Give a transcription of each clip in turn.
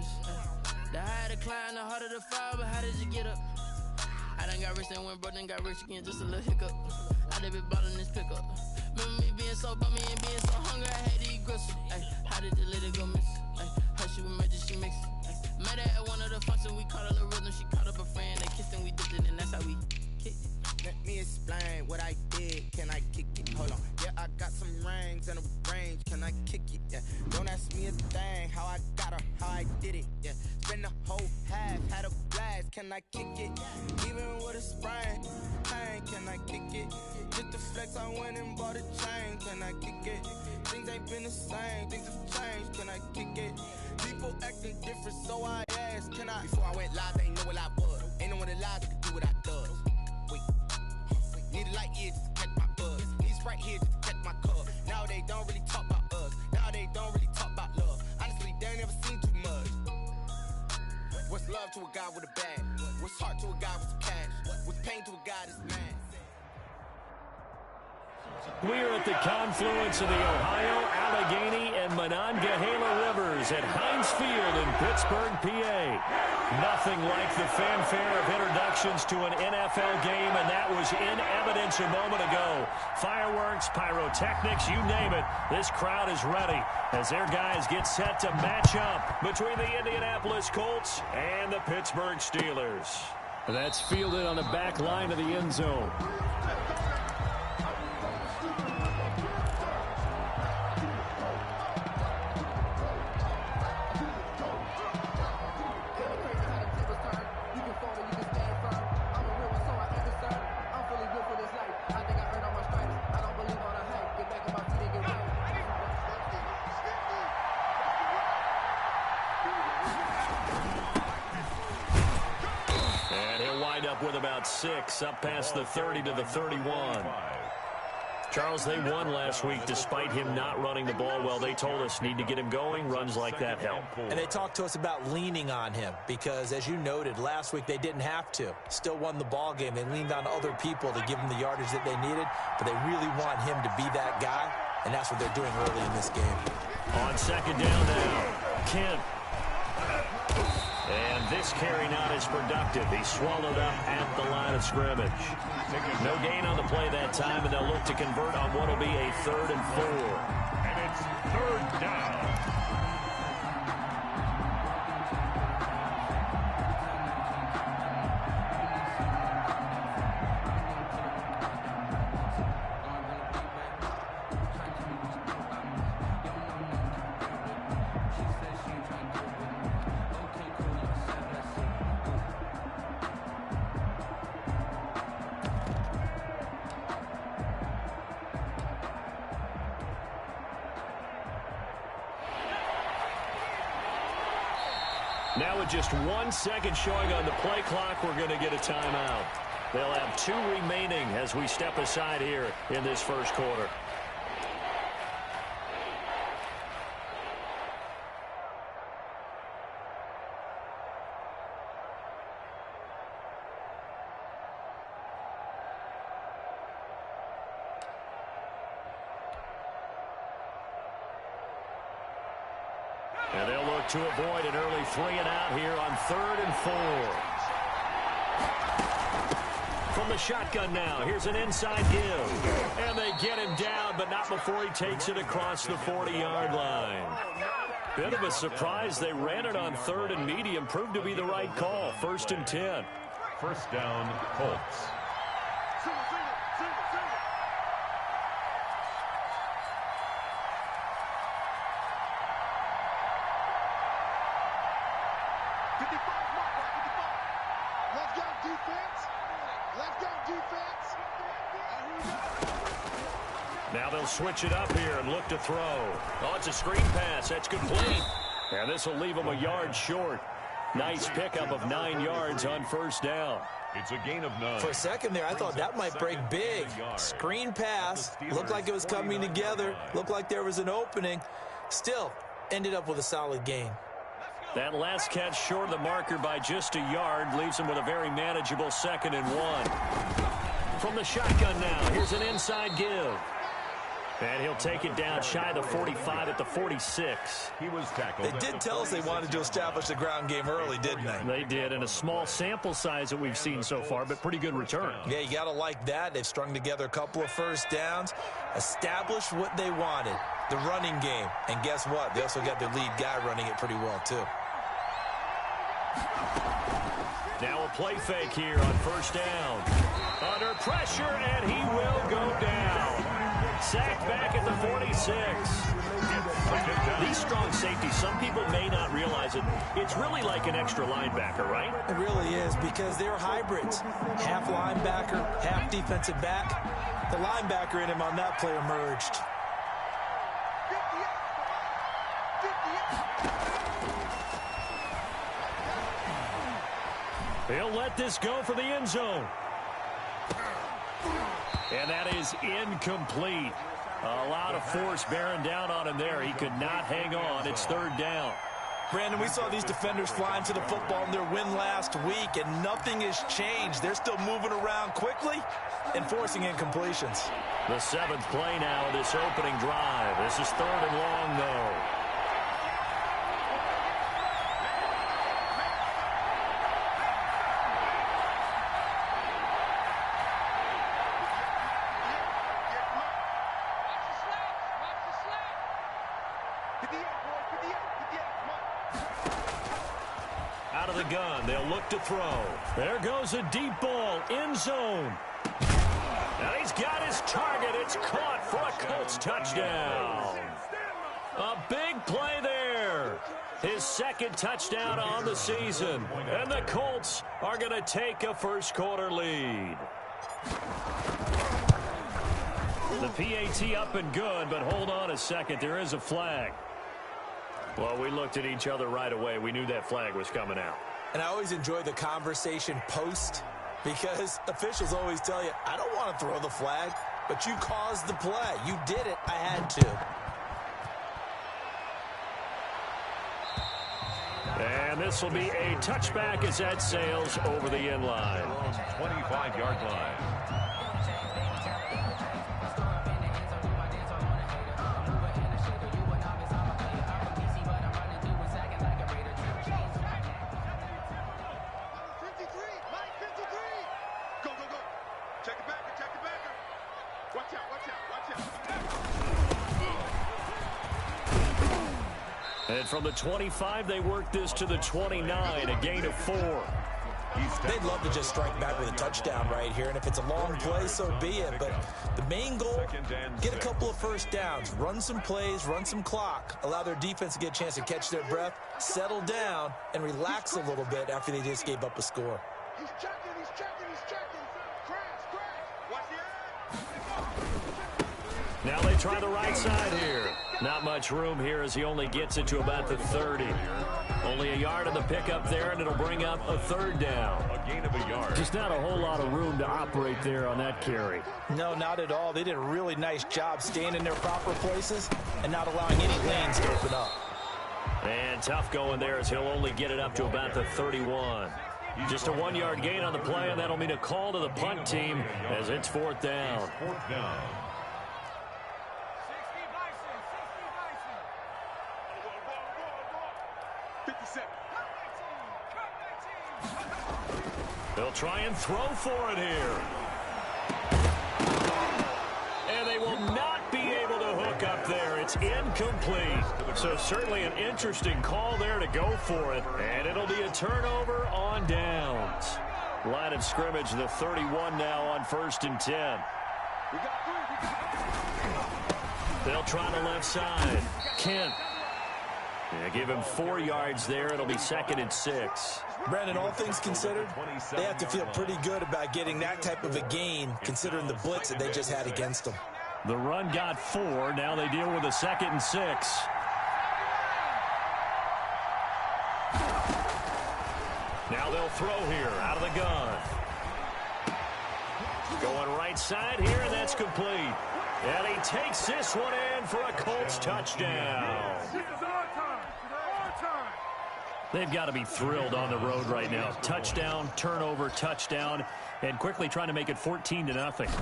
miss. The higher the climb, the harder the fall, but how did you get up? I done got rich and went broke, then got rich again, just a little hiccup. I done been ballin' this pickup. Remember me being so bummy and being so hungry, I had to eat gristle. How did the lady go miss? How she was magic, she mixed. Met her at one of the functions, we caught a little rhythm. She caught up a friend, they kissed and we dipped it, and that's how we kicked it. Let me explain what I did. Can I kick it? Hold on. Yeah, I got some rings and a range. Can I kick it? Yeah. Don't ask me a thing. How I got her, how I did it. Yeah. Spend the whole half, had a blast. Can I kick it? Even with a sprain. Pain, can I kick it? Just the flex, I went and bought a chain. Can I kick it? Things ain't been the same. Things have changed. Can I kick it? People acting different, so I asked. Can I? Before I went live, they ain't know what I was. Ain't no one alive that could do what I does. Need a light year just to catch my buzz. Need Sprite here just to catch my cup. Now they don't really talk about us. Now they don't really talk about love. Honestly, they ain't never seen too much. What's love to a guy with a bag? What's heart to a guy with some cash? What's pain to a guy that's mad? We're at the confluence of the Ohio, Allegheny, and Monongahela Rivers at Heinz Field in Pittsburgh, PA. Nothing like the fanfare of introductions to an NFL game, and that was in evidence a moment ago. Fireworks, pyrotechnics, you name it. This crowd is ready as their guys get set to match up between the Indianapolis Colts and the Pittsburgh Steelers. That's fielded on the back line of the end zone. With about 6 up past the 30 to the 31. Charles, they won last week despite him not running the ball well. They told us need to get him going. Runs like that help. And they talked to us about leaning on him because, as you noted, last week they didn't have to. Still won the ball game. They leaned on other people to give them the yardage that they needed, but they really want him to be that guy, and that's what they're doing early in this game. On second down now, Kent. And this carry not as productive. He swallowed up at the line of scrimmage. No gain on the play that time, and they'll look to convert on what will be a 3rd and 4. And it's 3rd down. Now with just 1 second showing on the play clock, we're going to get a timeout. They'll have 2 remaining as we step aside here in this first quarter. And they'll look to avoid an early 3 and out here on 3rd and 4. From the shotgun now, here's an inside give. And they get him down, but not before he takes it across the 40-yard line. Bit of a surprise. They ran it on 3rd and medium. Proved to be the right call. 1st and 10. First down, Colts. Now they'll switch it up here and look to throw. Oh, it's a screen pass. That's complete. And this will leave them a yard short. Nice pickup of 9 yards on 1st down. It's a gain of 9. For a second there, I thought that might break big. Screen pass. Looked like it was coming together. Looked like there was an opening. Still, ended up with a solid gain. That last catch short of the marker by just a yard leaves them with a very manageable 2nd and 1. From the shotgun now, here's an inside give. And he'll take it down shy of the 45 at the 46. He was tackled. They did tell us they wanted to establish the ground game early, didn't they? They did, and a small sample size that we've seen so far, but pretty good return. Yeah, you got to like that. They've strung together a couple of first downs, established what they wanted, the running game. And guess what? They also got their lead guy running it pretty well, too. Now a play fake here on first down. Under pressure, and he will go down. Sacked back at the 46. These strong safeties, some people may not realize it. It's really like an extra linebacker, right? It really is, because they're hybrids. Half linebacker, half defensive back. The linebacker in him on that play emerged. He'll let this go for the end zone. And that is incomplete. A lot of force bearing down on him there. He could not hang on. It's third down. Brandon, we saw these defenders flying to the football in their win last week, and nothing has changed. They're still moving around quickly and forcing incompletions. The seventh play now of this opening drive. This is third and long, though. Out of the gun, they'll look to throw. There goes a deep ball, end zone. And he's got his target. It's caught for a Colts touchdown. A big play there. His second touchdown on the season. And the Colts are going to take a first quarter lead. The PAT up and good, but hold on a second. There is a flag. Well, we looked at each other right away. We knew that flag was coming out. And I always enjoy the conversation post, because officials always tell you, I don't want to throw the flag, but you caused the play. You did it. I had to. And this will be a touchback as that sails over the end line. 25-yard line. And from the 25, they work this to the 29, a gain of 4. They'd love to just strike back with a touchdown right here, and if it's a long play, so be it. But the main goal, get a couple of first downs, run some plays, run some clock, allow their defense to get a chance to catch their breath, settle down, and relax a little bit after they just gave up a score. He's checking. Watch the Now they try the right side here. Not much room here as he only gets it to about the 30. Only a yard on the pickup there, and it'll bring up a third down. A gain of a yard. Just not a whole lot of room to operate there on that carry. No, not at all. They did a really nice job staying in their proper places and not allowing any lanes to open up. And tough going there as he'll only get it up to about the 31. Just a 1-yard gain on the play, and that'll mean a call to the punt team as it's fourth down. Fourth down. They'll try and throw for it here. And they will not be able to hook up there. It's incomplete. So certainly an interesting call there to go for it. And it'll be a turnover on downs. Line of scrimmage, the 31 now on 1st and 10. They'll try the left side. Kent. Yeah, give him 4 yards there. It'll be 2nd and 6. Brandon, all things considered, they have to feel pretty good about getting that type of a gain, considering the blitz that they just had against them. The run got 4. Now they deal with a 2nd and 6. Now they'll throw here out of the gun. Going right side here, and that's complete. And he takes this one in for a Colts touchdown. They've got to be thrilled on the road right now. Touchdown, turnover, touchdown, and quickly trying to make it 14-0.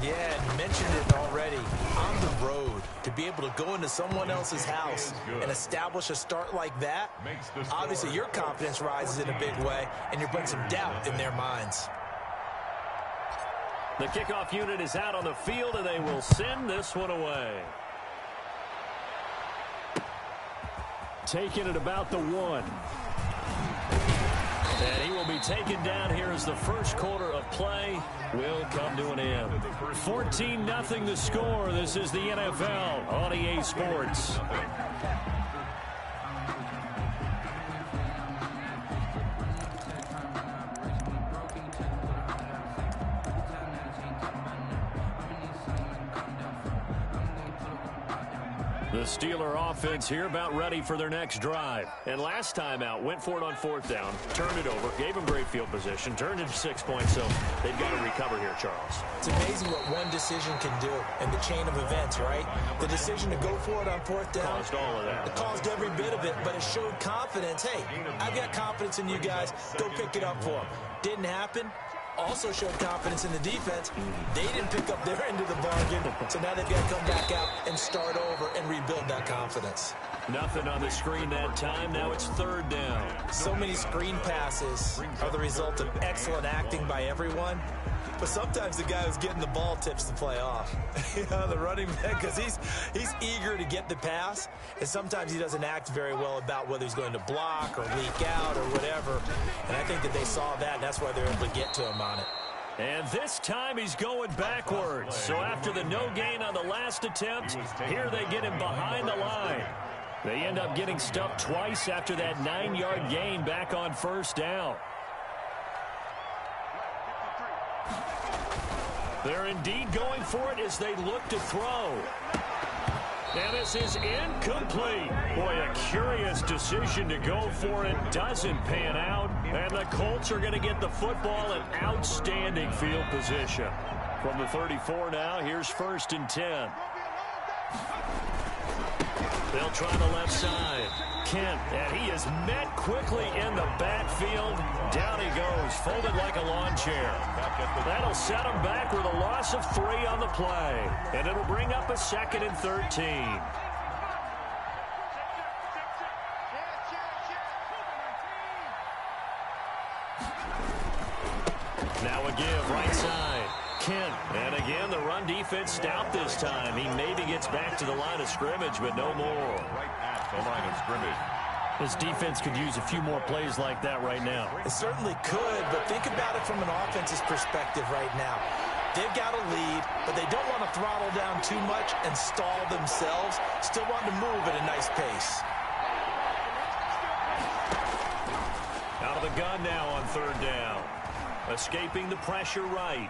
Yeah, and mentioned it already. On the road, to be able to go into someone else's house and establish a start like that, obviously your confidence rises in a big way, and you're putting some doubt in their minds. The kickoff unit is out on the field, and they will send this one away. Taking it about the 1. And he will be taken down here as the first quarter of play will come to an end. 14-0 the score. This is the NFL on EA Sports. The Steeler offense here about ready for their next drive. And last time out, went for it on 4th down, turned it over, gave them great field position, turned it to 6 points, so they've got to recover here, Charles. It's amazing what one decision can do in the chain of events, right? The decision to go for it on 4th down. Caused all of that. It caused every bit of it, but it showed confidence. Hey, I've got confidence in you guys. Go pick it up for them. Didn't happen. Also showed confidence in the defense. They didn't pick up their end of the bargain, so now they've got to come back out and start over and rebuild that confidence. Nothing on the screen that time. Now it's 3rd down. So many screen passes are the result of excellent acting by everyone. But sometimes the guy who's getting the ball tips the play off. You know, the running back, because he's eager to get the pass, and sometimes he doesn't act very well about whether he's going to block or leak out or whatever. And I think that they saw that, and that's why they're able to get to him on it. And this time he's going backwards. So after the no gain on the last attempt, here they get him behind the line. They end up getting stuffed twice after that 9-yard gain back on 1st down. They're indeed going for it as they look to throw. And this is incomplete. Boy, a curious decision to go for it. Doesn't pan out. And the Colts are going to get the football in outstanding field position. From the 34 now, here's 1st and 10. They'll try the left side. Kent, and he is met quickly in the backfield. Down he goes, folded like a lawn chair. That'll set him back with a loss of 3 on the play. And it'll bring up a 2nd and 13. Now a give, right side. Kent, and again, the run defense stout this time. He maybe gets back to the line of scrimmage, but no more. Right at the line of scrimmage. This defense could use a few more plays like that right now. It certainly could, but think about it from an offense's perspective right now. They've got a lead, but they don't want to throttle down too much and stall themselves. Still want to move at a nice pace. Out of the gun now on 3rd down. Escaping the pressure right.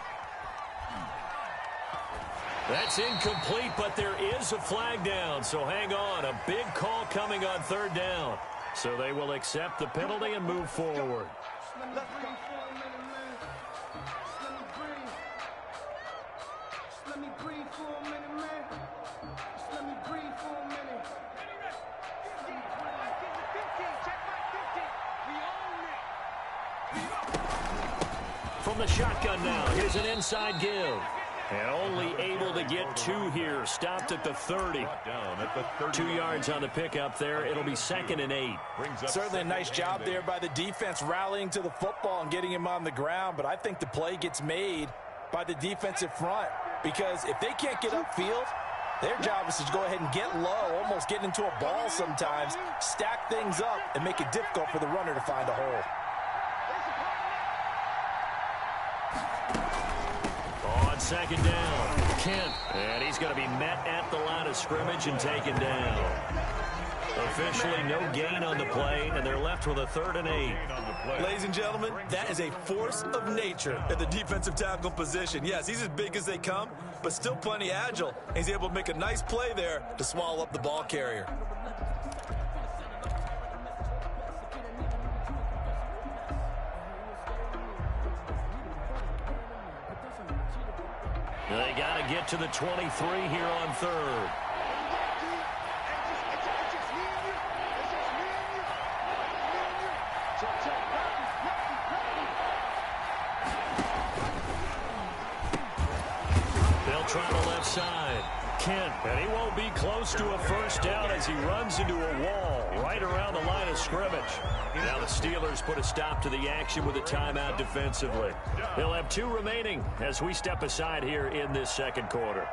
That's incomplete, but there is a flag down, so hang on. A big call coming on 3rd down. So they will accept the penalty and move forward. From the shotgun now, here's an inside give. And only able to get 2 here. Stopped at the 30. 2 yards on the pickup there. It'll be 2nd and 8. Certainly a nice job there by the defense rallying to the football and getting him on the ground. But I think the play gets made by the defensive front. Because if they can't get upfield, their job is to go ahead and get low, almost get into a ball sometimes, stack things up, and make it difficult for the runner to find a hole. On 2nd down, Kent, and he's going to be met at the line of scrimmage and taken down. Officially no gain on the play, and they're left with a 3rd and 8. Ladies and gentlemen, that is a force of nature at the defensive tackle position. Yes, he's as big as they come, but still plenty agile. He's able to make a nice play there to swallow up the ball carrier. They got to get to the 23 here on 3rd. try the left side. Kent, and he won't be close to a first down as he runs into a wall right around the line of scrimmage. Now the Steelers put a stop to the action with a timeout defensively. They'll have 2 remaining as we step aside here in this second quarter.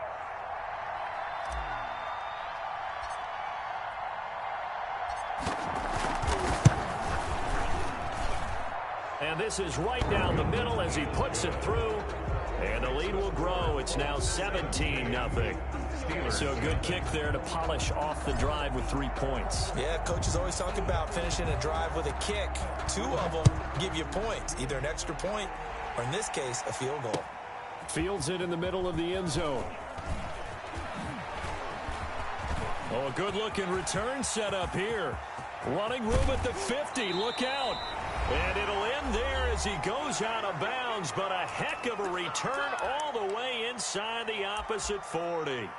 And this is right down the middle as he puts it through. And the lead will grow. It's now 17-0. So a good kick there to polish off the drive with 3 points. Yeah, coaches always talk about finishing a drive with a kick. 2 of them give you points, either an extra point or, in this case, a field goal. Fields it in the middle of the end zone. Oh, a good-looking return set up here. Running room at the 50. Look out. And it'll end there as he goes out of bounds, but a heck of a return all the way inside the opposite 40.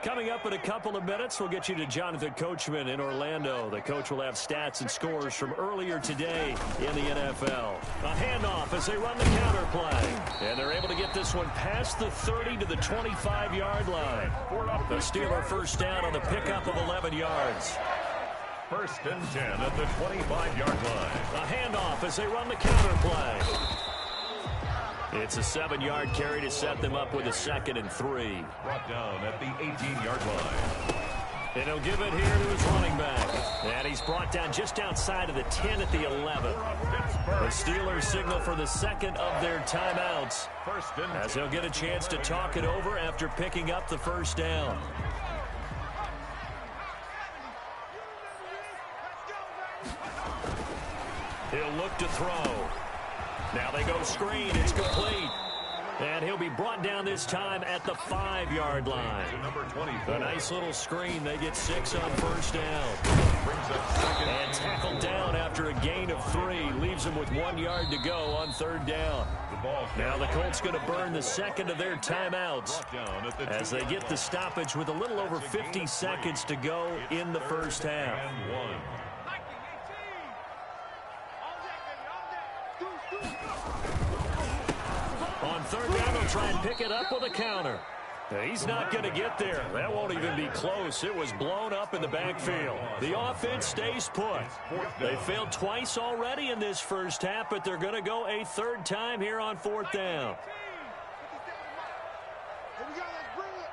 Coming up in a couple of minutes, we'll get you to Jonathan Coachman in Orlando. The coach will have stats and scores from earlier today in the NFL. A handoff as they run the counter play. And they're able to get this one past the 30 to the 25-yard line. The Steeler first down on the pickup of 11 yards. 1st and 10 at the 25-yard line. A handoff as they run the counter play. It's a 7-yard carry to set them up with a 2nd and 3. Brought down at the 18-yard line. And he'll give it here to his running back. And he's brought down just outside of the 10 at the 11. The Steelers signal for the second of their timeouts as they'll get a chance to talk it over after picking up the first down. He'll look to throw. Now they go screen. It's complete. And he'll be brought down this time at the 5-yard line. A nice little screen. They get 6 on first down. And tackled down after a gain of 3. Leaves them with 1 yard to go on 3rd down. Now the Colts going to burn the second of their timeouts as they get the stoppage with a little over 50 seconds to go in the first half. On 3rd down, they'll try and pick it up with a counter. He's not going to get there. That won't even be close. It was blown up in the backfield. The offense stays put. They failed twice already in this first half, but they're going to go a 3rd time here on 4th down. Here we go. Let's bring it.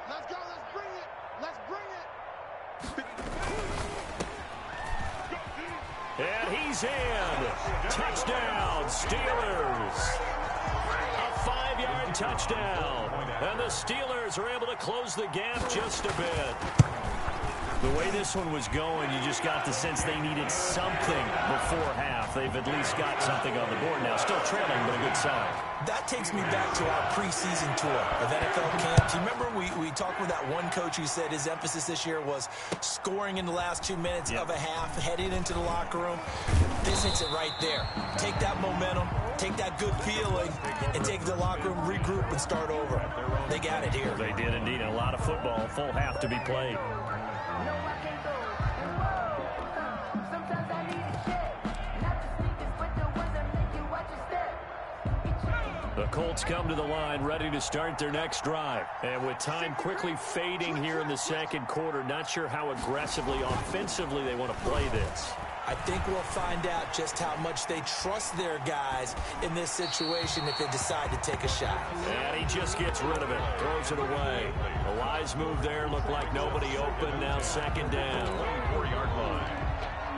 Let's go. Let's bring it. Let's bring it. And he's in. Touchdown, Steelers. A 5-yard touchdown. And the Steelers are able to close the gap just a bit. The way this one was going, you just got the sense they needed something before half. They've at least got something on the board now. Still trailing, but a good sign. That takes me back to our preseason tour of NFL camps. You remember we talked with that one coach who said his emphasis this year was scoring in the last 2 minutes of a half, heading into the locker room. This hits it right there. Take that momentum, take that good feeling, and take the locker room, regroup, and start over. They got it here. They did indeed. A lot of football, full half to be played. The Colts come to the line ready to start their next drive. And with time quickly fading here in the second quarter, not sure how aggressively, offensively they want to play this. I think we'll find out just how much they trust their guys in this situation if they decide to take a shot. And he just gets rid of it, throws it away. A wise move there, looked like nobody open, now 2nd down. 4-yard line.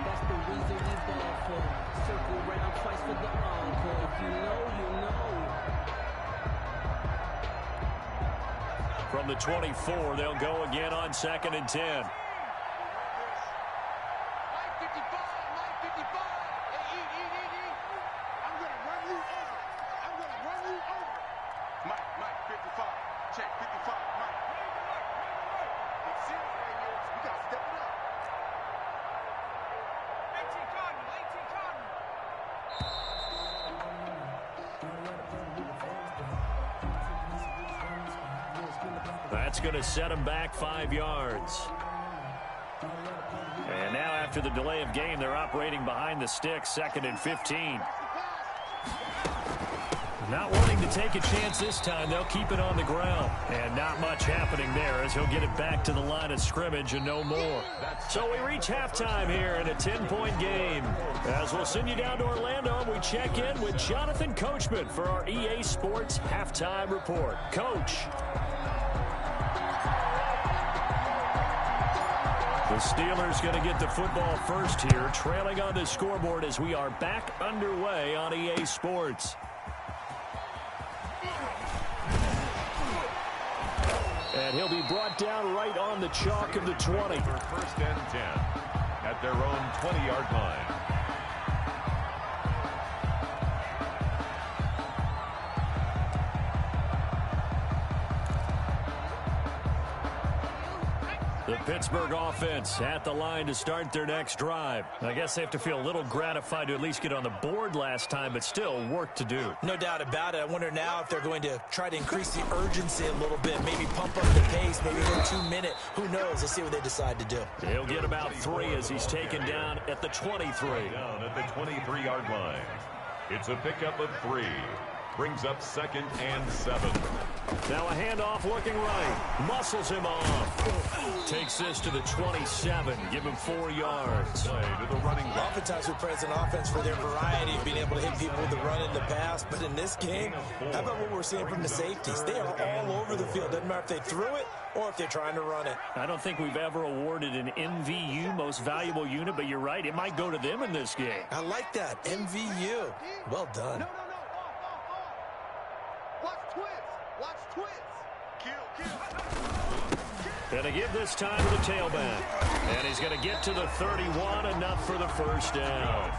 That's the reason we ball for. Circle round twice for the encore. If you know, you know. From the 24, they'll go again on 2nd and 10. That's going to set him back 5 yards. And now after the delay of game. They're operating behind the sticks, 2nd and 15. Not wanting to take a chance this time, they'll keep it on the ground. And not much happening there as he'll get it back to the line of scrimmage and no more. So we reach halftime here in a 10-point game. As we'll send you down to Orlando, we check in with Jonathan Coachman for our EA Sports Halftime Report. Coach. The Steelers going to get the football first here, trailing on the scoreboard as we are back underway on EA Sports. And he'll be brought down right on the chalk of the 20. For 1st and 10 at their own 20-yard line. The Pittsburgh offense at the line to start their next drive. I guess they have to feel a little gratified to at least get on the board last time, but still work to do. No doubt about it. I wonder now if they're going to try to increase the urgency a little bit, maybe pump up the pace, maybe go 2-minute. Who knows? Let's see what they decide to do. He'll get about 3 as he's taken down at the 23. Down at the 23-yard line. It's a pickup of 3. Brings up 2nd and 7. Now a handoff looking right. Muscles him off. Takes this to the 27. Give him 4 yards. Play to the running back. Oftentimes we praise an offense for their variety of being able to hit people with the run in the pass. But in this game, how about what we're seeing from the safeties? They are all over the field. Doesn't matter if they threw it or if they're trying to run it. I don't think we've ever awarded an MVU, most valuable unit, but you're right. It might go to them in this game. I like that. MVU. Well done. Watch twins. Watch twins. Going to give this time to the tailback. And he's going to get to the 31, enough for the first down.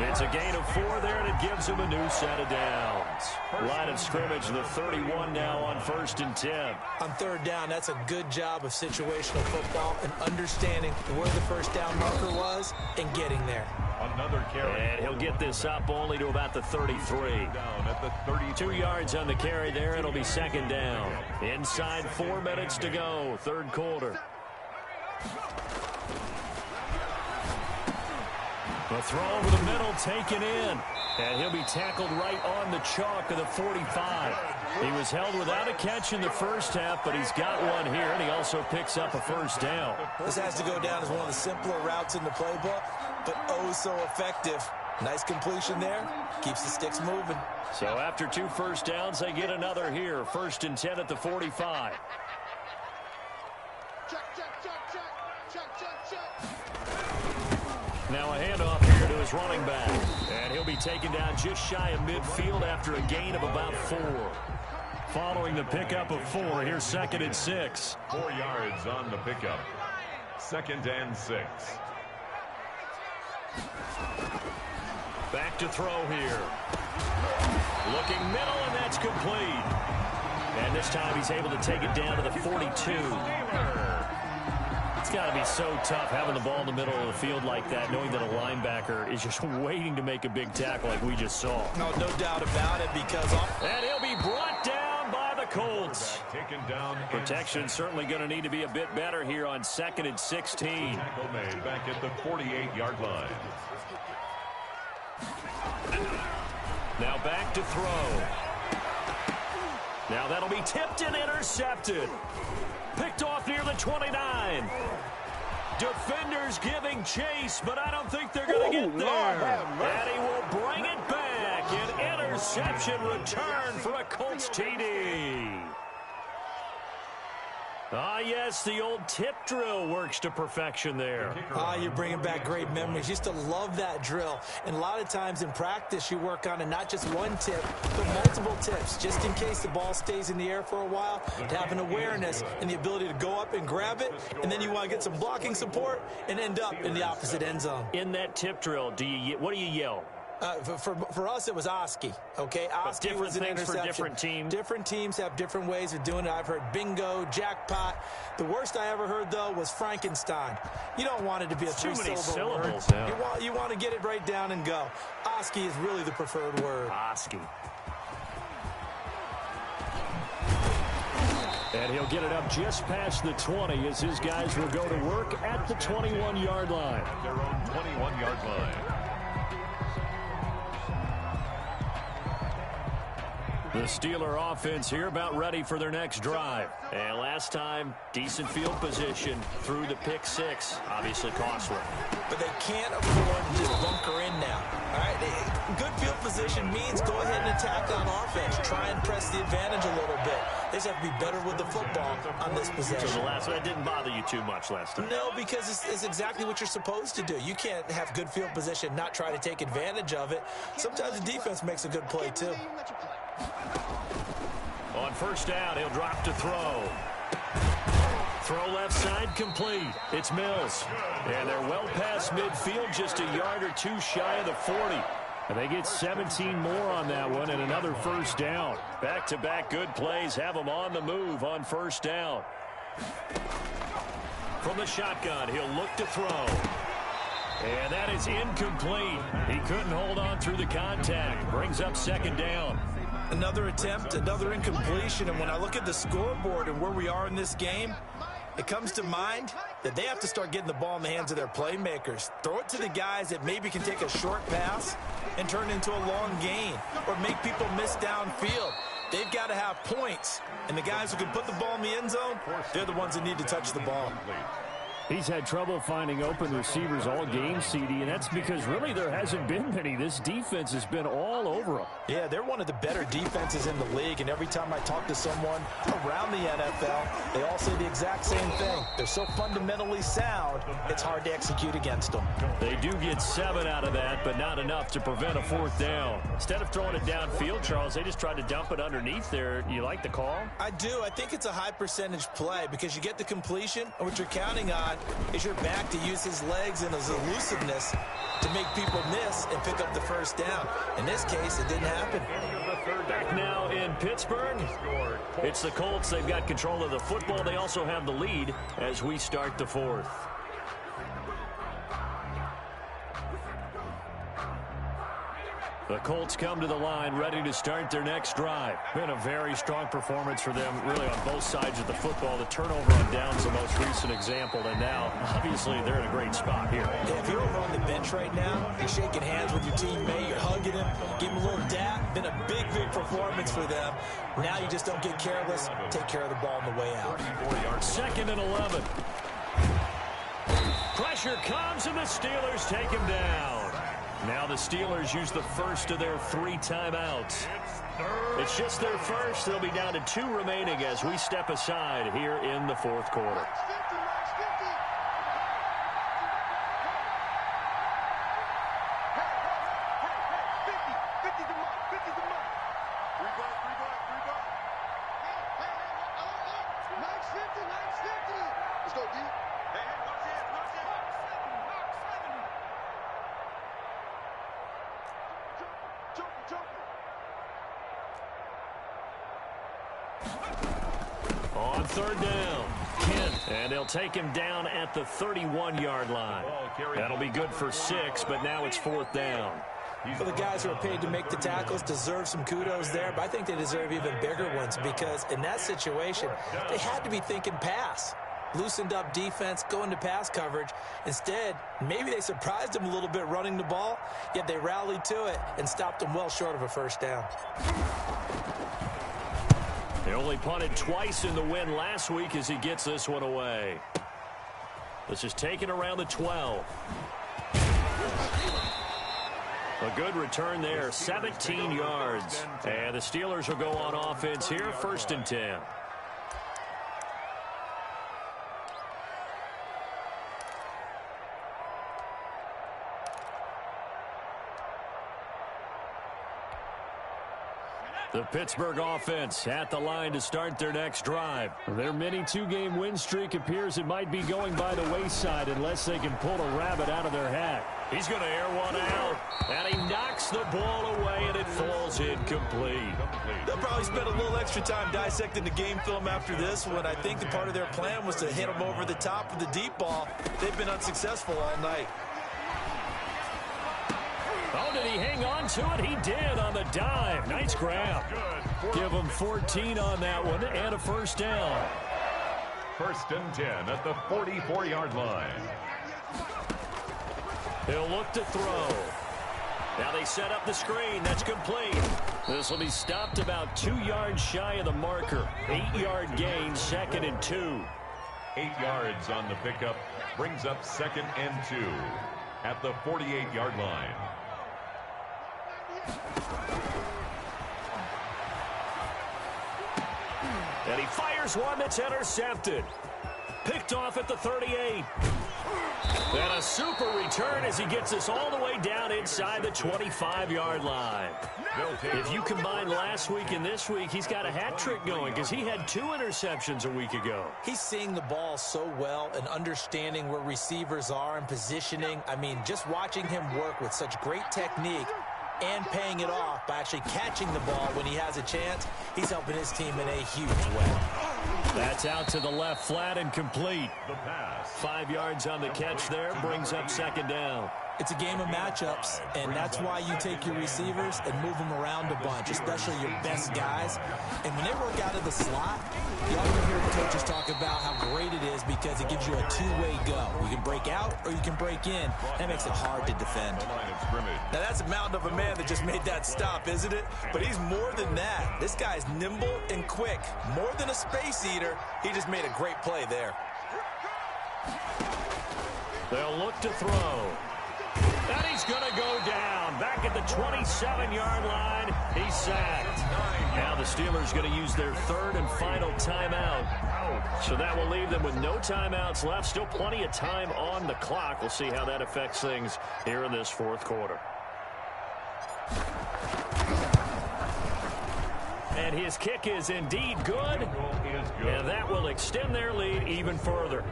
It's a gain of 4 there, and it gives him a new set of downs. Line of scrimmage, the 31 now on 1st and 10. On 3rd down, that's a good job of situational football and understanding where the first down marker was and getting there. Another carry. And he'll get this up only to about the 33. Down at the 32. 2 yards on the carry there. It'll be 2nd down. Inside 4 minutes to go, 3rd quarter. The throw over the middle taken in. And he'll be tackled right on the chalk of the 45. He was held without a catch in the first half, but he's got one here, and he also picks up a first down. This has to go down as one of the simpler routes in the playbook, but oh so effective. Nice completion there. Keeps the sticks moving. So after 2 first downs, they get another here. 1st and 10 at the 45. Now a handoff here to his running back. And he'll be taken down just shy of midfield after a gain of about 4. Following the pickup of 4, here's 2nd and 6. 4 yards on the pickup. 2nd and 6. Back to throw here. Looking middle, and that's complete. And this time he's able to take it down to the 42. It's got to be so tough having the ball in the middle of the field like that, knowing that a linebacker is just waiting to make a big tackle like we just saw. No doubt about it, because... And he'll be brought down by the Colts. Taken down. Protection certainly going to need to be a bit better here on 2nd and 16. Tackle made back at the 48-yard line. Now back to throw. Now that'll be tipped and intercepted. Picked off near the 29. Defenders giving chase, but I don't think they're going to get there. And he will bring it back. An interception return for a Colts TD. Ah, yes, the old tip drill works to perfection there. You're bringing back great memories. Used to love that drill. And a lot of times in practice, you work on it, not just one tip, but multiple tips, just in case the ball stays in the air for a while, to have an awareness and the ability to go up and grab it, and then you want to get some blocking support and end up in the opposite end zone. In that tip drill, what do you yell? For us, it was Oski, okay? Oski was an interception. For different teams. Different teams have different ways of doing it. I've heard bingo, jackpot. The worst I ever heard, though, was Frankenstein. You don't want it to be a 3-syllable word. Yeah. You want to get it right down and go. Oski is really the preferred word. Oski. And he'll get it up just past the 20 as his guys will go to work at the 21-yard line. At their own 21-yard line. The Steeler offense here about ready for their next drive. And last time, decent field position through the pick six. Obviously costly. But they can't afford to just bunker in now. All right, good field position means go ahead and attack on offense. Try and press the advantage a little bit. They just have to be better with the football on this possession. So that didn't bother you too much last time. No, because it's exactly what you're supposed to do. You can't have good field position, not try to take advantage of it. Sometimes the defense makes a good play, too. On first down, he'll drop to throw. Throw left side complete. It's Mills. And they're well past midfield, just a yard or two shy of the 40. And they get 17 more on that one and another first down. Back-to-back good plays have them on the move on first down. From the shotgun, he'll look to throw. And that is incomplete. He couldn't hold on through the contact. Brings up second down. Another attempt, another incompletion. And when I look at the scoreboard and where we are in this game, it comes to mind that they have to start getting the ball in the hands of their playmakers. Throw it to the guys that maybe can take a short pass and turn it into a long gain or make people miss downfield. They've got to have points. And the guys who can put the ball in the end zone, they're the ones that need to touch the ball. He's had trouble finding open receivers all game, CD, and that's because really there hasn't been many. This defense has been all over them. Yeah, they're one of the better defenses in the league, and every time I talk to someone around the NFL, they all say the exact same thing. They're so fundamentally sound, it's hard to execute against them. They do get 7 out of that, but not enough to prevent a fourth down. Instead of throwing it downfield, Charles, they just tried to dump it underneath there. You like the call? I do. I think it's a high percentage play because you get the completion, and what you're counting on is your back to use his legs and his elusiveness to make people miss and pick up the first down. In this case, it didn't happen. Back now in Pittsburgh. It's the Colts. They've got control of the football. They also have the lead as we start the fourth. The Colts come to the line ready to start their next drive. Been a very strong performance for them really on both sides of the football. The turnover on downs the most recent example, and now obviously they're in a great spot here. Yeah, if you're over on the bench right now, you're shaking hands with your teammate, you're hugging him, give him a little dap. Been a big performance for them. Now you just don't get careless. Take care of the ball on the way out. 2nd and 11. Pressure comes and the Steelers take him down. Now the Steelers use the first of their 3 timeouts. It's just their first. They'll be down to 2 remaining as we step aside here in the fourth quarter. On 3rd down, Kent, and they'll take him down at the 31-yard line. That'll be good for 6, but now it's 4th down. Well, the guys who are paid to make the tackles deserve some kudos there, but I think they deserve even bigger ones because in that situation, they had to be thinking pass. Loosened up defense, going to pass coverage. Instead, maybe they surprised them a little bit running the ball, yet they rallied to it and stopped them well short of a first down. They only punted twice in the win last week as he gets this one away. This is taken around the 12. A good return there, 17 yards. And the Steelers will go on offense here, 1st and 10. The Pittsburgh offense at the line to start their next drive. Their mini 2-game win streak appears it might be going by the wayside unless they can pull a rabbit out of their hat. He's going to air one out, and he knocks the ball away, and it falls incomplete. They'll probably spend a little extra time dissecting the game film after this one. I think the part of their plan was to hit him over the top of the deep ball. They've been unsuccessful all night. On to Did he hang on to it? He did on the dive. Nice grab. Give him 14 on that one and a first down. 1st and 10 at the 44-yard line. He'll look to throw. Now they set up the screen. That's complete. This will be stopped about 2 yards shy of the marker. 8-yard gain, 2nd and 2. 8 yards on the pickup. Brings up 2nd and 2 at the 48-yard line. And he fires one that's intercepted. Picked off at the 38. And a super return as he gets us all the way down inside the 25-yard line. If you combine last week and this week, he's got a hat trick going because he had 2 interceptions a week ago. He's seeing the ball so well and understanding where receivers are and positioning. I mean, just watching him work with such great technique and paying it off by actually catching the ball when he has a chance, he's helping his team in a huge way. That's out to the left, flat and complete. 5 yards on the catch there, brings up 2nd down. It's a game of matchups, and that's why you take your receivers and move them around a bunch, especially your best guys. And when they work out of the slot, you often hear coaches talk about how great it is because it gives you a two-way go. You can break out or you can break in. That makes it hard to defend. Now, that's a mountain of a man that just made that stop, isn't it? But he's more than that. This guy's nimble and quick. More than a space eater, he just made a great play there. They'll look to throw. And he's going to go down. Back at the 27-yard line, he's sacked. Now the Steelers going to use their 3rd and final timeout. So that will leave them with no timeouts left. Still plenty of time on the clock. We'll see how that affects things here in this 4th quarter. And his kick is indeed good. And that will extend their lead even further.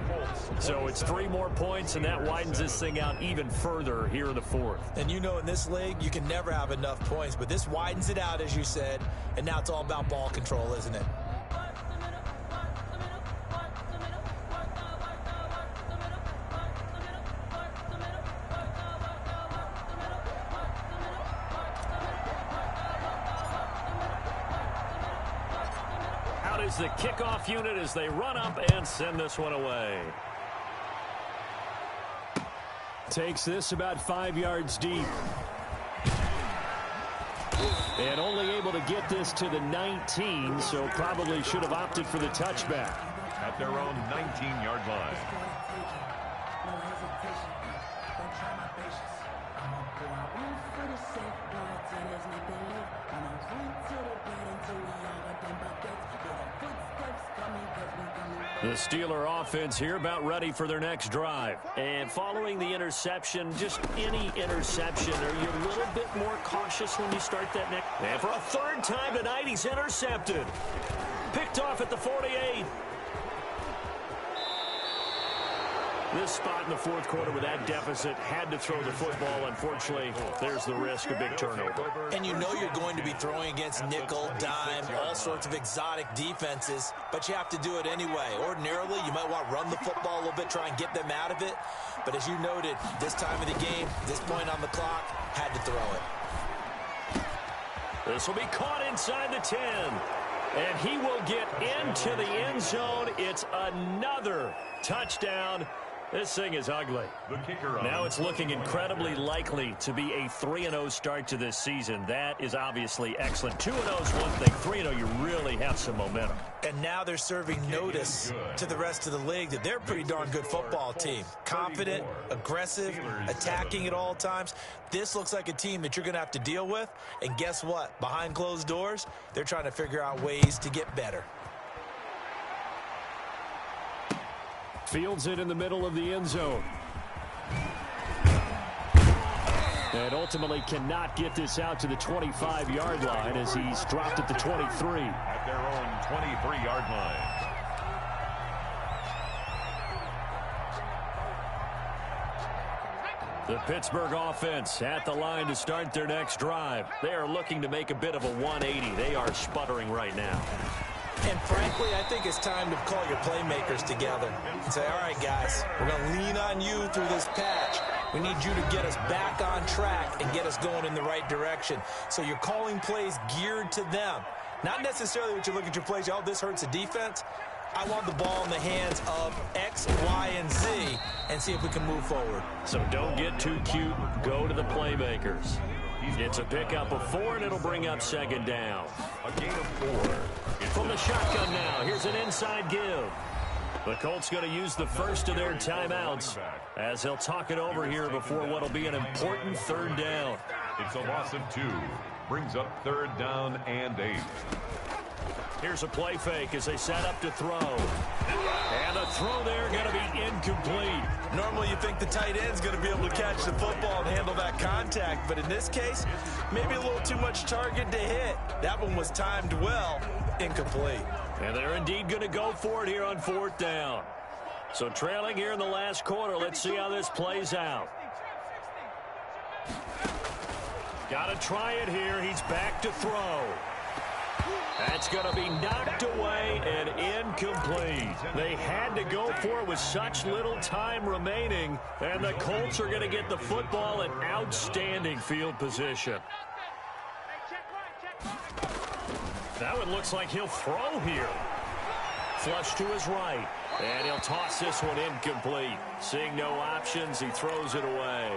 So it's 3 more points, and that widens this thing out even further here in the 4th. And you know in this league, you can never have enough points. But this widens it out, as you said. And now it's all about ball control, isn't it? Is the kickoff unit as they run up and send this one away. Takes this about 5 yards deep. And only able to get this to the 19, so probably should have opted for the touchback. At their own 19-yard line. The Steeler offense here about ready for their next drive. And following the interception, just any interception, are you a little bit more cautious when you start that next? And for a 3rd time tonight, he's intercepted. Picked off at the 48. This spot in the 4th quarter with that deficit, had to throw the football. Unfortunately, there's the risk of big turnover. And you know you're going to be throwing against nickel, dime, all sorts of exotic defenses, but you have to do it anyway. Ordinarily, you might want to run the football a little bit, try and get them out of it. But as you noted, this time of the game, this point on the clock, had to throw it. This will be caught inside the 10. And he will get into the end zone. It's another touchdown. This thing is ugly. Now it's looking incredibly likely to be a 3-0 start to this season. That is obviously excellent. 2-0 is one thing. 3-0, you really have some momentum. And now they're serving notice to the rest of the league that they're a pretty darn good football team. Confident, aggressive, attacking at all times. This looks like a team that you're going to have to deal with. And guess what? Behind closed doors, they're trying to figure out ways to get better. Fields it in the middle of the end zone. And ultimately cannot get this out to the 25-yard line as he's dropped at the 23. At their own 23-yard line. The Pittsburgh offense at the line to start their next drive. They are looking to make a bit of a 180. They are sputtering right now. And frankly, I think it's time to call your playmakers together and say, all right, guys, we're going to lean on you through this patch. We need you to get us back on track and get us going in the right direction. So you're calling plays geared to them. Not necessarily what you look at your plays, oh, this hurts the defense. I want the ball in the hands of X, Y, and Z and see if we can move forward. So don't get too cute. Go to the playmakers. It's a pickup of 4, and it'll bring up second down. A gain of 4. From the shotgun now, here's an inside give. The Colts going to use the first of their timeouts as they'll talk it over here before what will be an important third down. It's a loss of 2. Brings up third down and 8. Here's a play fake as they set up to throw. And the throw there going to be incomplete. Normally you think the tight end's going to be able to catch the football and handle that contact, but in this case, maybe a little too much target to hit. That one was timed well, incomplete. And they're indeed going to go for it here on fourth down. So trailing here in the last quarter, let's see how this plays out. Got to try it here. He's back to throw. That's going to be knocked away and incomplete. They had to go for it with such little time remaining, and the Colts are going to get the football in outstanding field position. That one looks like he'll throw here. Flush to his right, and he'll toss this one incomplete. Seeing no options, he throws it away.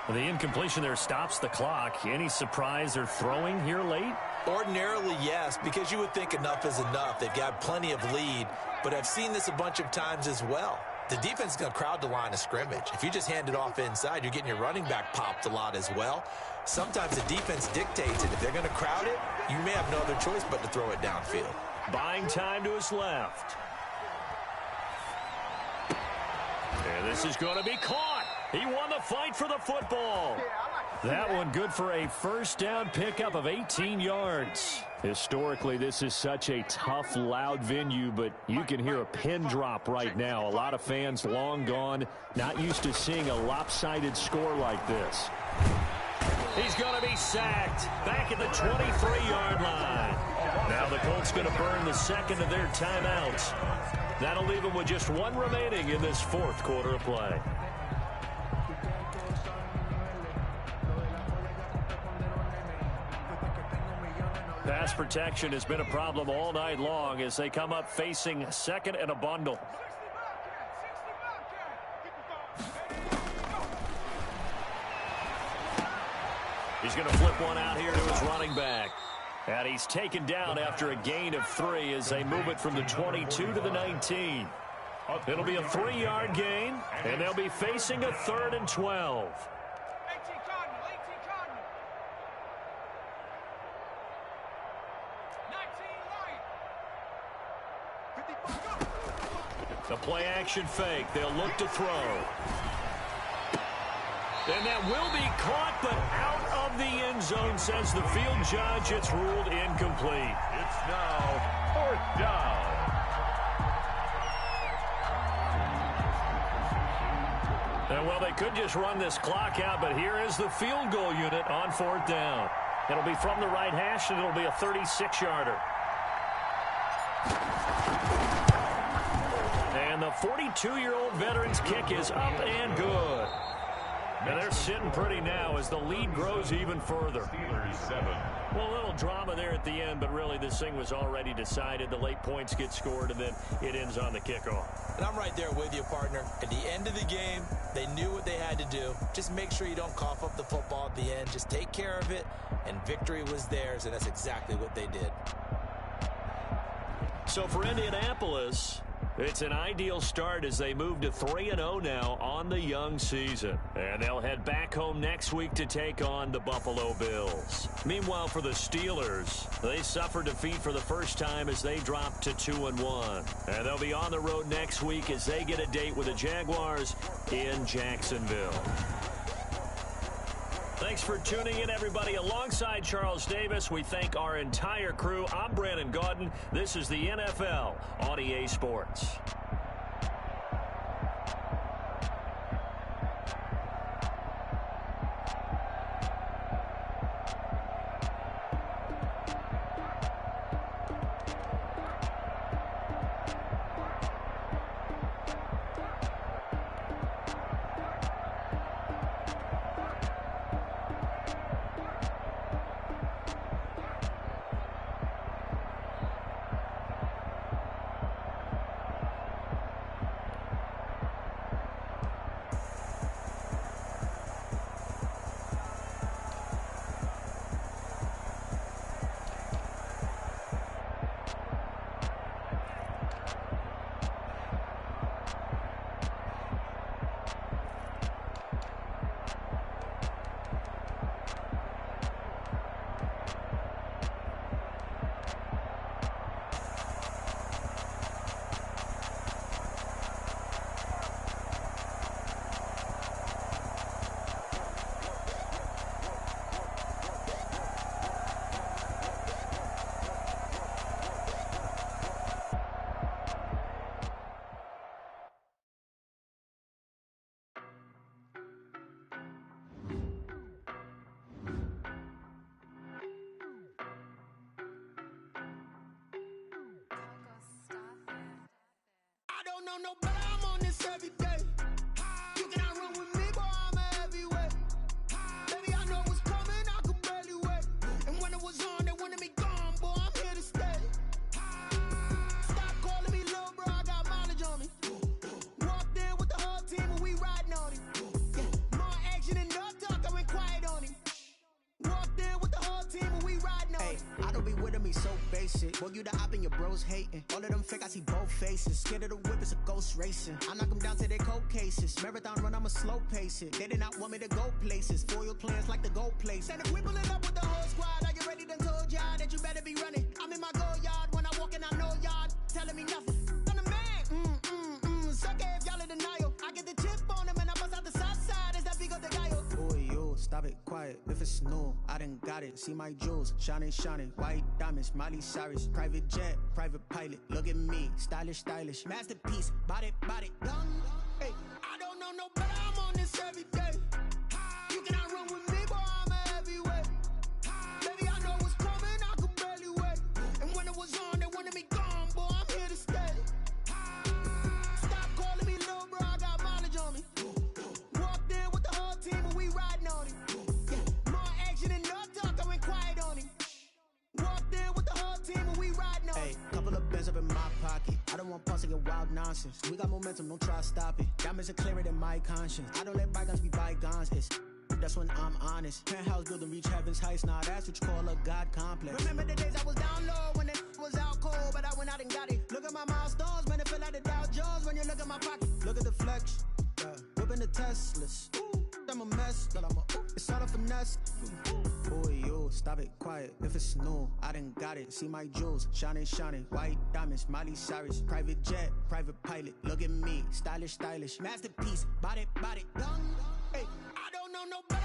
Well, the incompletion there stops the clock. Any surprise they're throwing here late? Ordinarily, yes, because you would think enough is enough. They've got plenty of lead, but I've seen this a bunch of times as well. The defense is going to crowd the line of scrimmage. If you just hand it off inside, you're getting your running back popped a lot as well. Sometimes the defense dictates it. If they're going to crowd it, you may have no other choice but to throw it downfield. Buying time to his left. And this is going to be caught. He won the fight for the football. That one good for a first down pickup of 18 yards. Historically, this is such a tough, loud venue, but you can hear a pin drop right now. A lot of fans long gone, not used to seeing a lopsided score like this. He's going to be sacked back at the 23-yard line. Now the Colts going to burn the second of their timeouts. That'll leave them with just one remaining in this fourth quarter of play. Pass protection has been a problem all night long as they come up facing second and a bundle. He's going to flip one out here to his running back. And he's taken down after a gain of 3 as they move it from the 22 to the 19. It'll be a 3-yard gain, and they'll be facing a 3rd and 12. The play action fake. They'll look to throw. And that will be caught, but out of the end zone, says the field judge. It's ruled incomplete. It's now 4th down. And well, they could just run this clock out, but here is the field goal unit on 4th down. It'll be from the right hash, and it'll be a 36-yarder. And the 42-year-old veteran's kick is up and good. And they're sitting pretty now as the lead grows even further. Steelers 7. Well, a little drama there at the end, but really this thing was already decided. The late points get scored, and then it ends on the kickoff. And I'm right there with you, partner. At the end of the game, they knew what they had to do. Just make sure you don't cough up the football at the end. Just take care of it, and victory was theirs, and that's exactly what they did. So for Indianapolis, it's an ideal start as they move to 3-0 now on the young season. And they'll head back home next week to take on the Buffalo Bills. Meanwhile, for the Steelers, they suffered defeat for the first time as they dropped to 2-1. And they'll be on the road next week as they get a date with the Jaguars in Jacksonville. Thanks for tuning in, everybody. Alongside Charles Davis, we thank our entire crew. I'm Brandon Gaudin. This is the NFL on EA Sports. don't know no better, I'm on this every day. You cannot run with me, boy, I'm a heavyweight. Baby, I know what's coming, I could barely wait. And when it was on, they wanted me gone, boy, I'm here to stay. Stop calling me little bro, I got mileage on me. Walked in with the whole team and we riding on it. Yeah, more action and no talk, I went quiet on him. Walked in with the whole team and we riding on it. I don't be with him, he's so basic. Boy, you the op and your bros hating. All of them fake, I see both faces. Scared of the whip, it's a ghost racing. I knock them down to their cold cases. Marathon run, I'ma slow pace it. They did not want me to go places. Foil plans like the gold place. And if we pulling up with the whole squad, I get ready to told y'all that you better be running. I'm in my go yard when I walk in, I know y'all telling me nothing. I'm the man, suck it if y'all in denial. I get the chip on them and I bust out the south side. It's that big of the guy. Boy, yo, stop it, quiet. If it's new, I done got it. See my jewels, shining, shining. White diamonds, Miley Cyrus. Private jet, private pilot. Look at me, stylish, stylish. Masterpiece, body, done. Hey, I don't know no better, I'm on this every day. You cannot run with me, boy, I'm a heavyweight. Baby, I know what's coming, I could barely wait. And when it was on, they wanted me gone, boy, I'm here to stay. Stop calling me little bro, I got mileage on me. Walked in with the whole team and we riding on it. Yeah, more action and no talk, I went quiet on him. Walked in with the whole team and we riding on it. Hey, couple of bands up in my pocket. I don't want pause to get wild nonsense. We got momentum, don't try to stop it. Diamonds are clearer than my conscience. I don't let bygones be bygones. It's that's when I'm honest. Penthouse building reach heaven's heights. Nah, that's what you call a God complex. Remember the days I was down low when it was out cold, but I went out and got it. Look at my milestones, man, it feel like the Dow Jones when you look at my pocket. Look at the flex, whipping the Teslas. Ooh, I'm a mess, but it's all a finesse. Boy, yo, stop it, quiet. If it's new, I done got it. See my jewels, shining, shining. White diamonds, Miley Cyrus. Private jet, private pilot. Look at me, stylish, stylish. Masterpiece, body, done. Hey, I don't know no better.